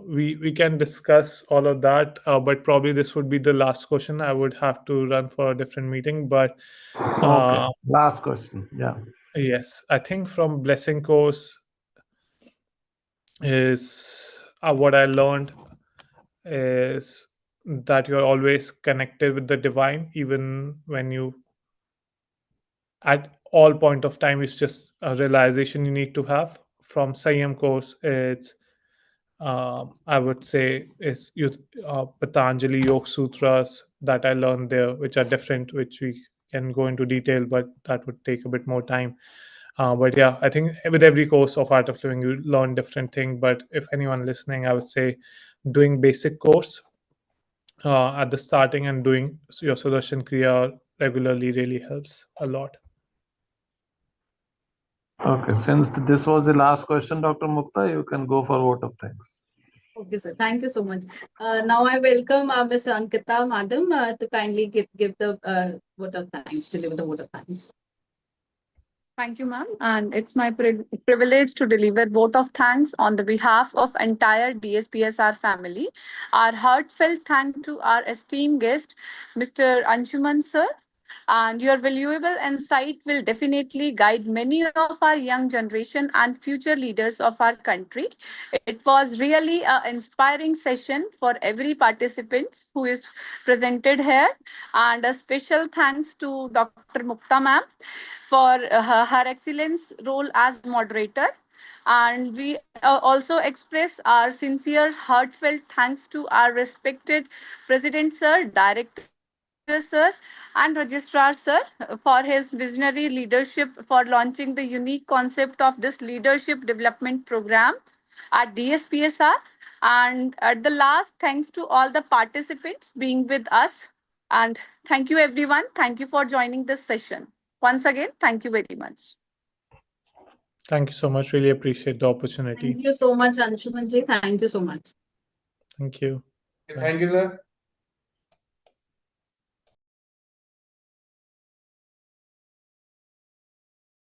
we can discuss all of that, but probably this would be the last question. I would have to run for a different meeting, but Okay, last question. Yeah. yes, I think from Blessing course is what I learned is that you're always connected with the divine, even when you at all point of time. It's just a realization you need to have. From Sanyam course, it's I would say is Patanjali Yoga Sutras that I learned there, which are different, which we can go into detail, but that would take a bit more time. But yeah, I think with every course of Art of Living, you learn different thing. But if anyone listening, I would say doing basic course at the starting and doing your Sudarshan Kriya regularly really helps a lot. Okay, since this was the last question, Dr. Mukta, you can go for vote of thanks. Okay, sir. Thank you so much. Now I welcome Ms. Ankita Madam to kindly give the vote of thanks, deliver the vote of thanks. Thank you, ma'am. And it's my privilege to deliver vote of thanks on the behalf of entire DSPSR family. Our heartfelt thank to our esteemed guest, Mr. Anshuman sir. And your valuable insight will definitely guide many of our young generation and future leaders of our country. It was really an inspiring session for every participant who is presented here. And a special thanks to Dr. Mukta ma'am for her excellence role as moderator. And we also express our sincere, heartfelt thanks to our respected President Sir, Director Sir, and Registrar Sir for his visionary leadership for launching the unique concept of this leadership development program at DSPSR. And at the last, thanks to all the participants being with us. And thank you, everyone. Thank you for joining this session. Once again, thank you very much. Thank you so much. Really appreciate the opportunity. Thank you so much, Anshuman ji. Thank you so much. Thank you. Thank you, sir.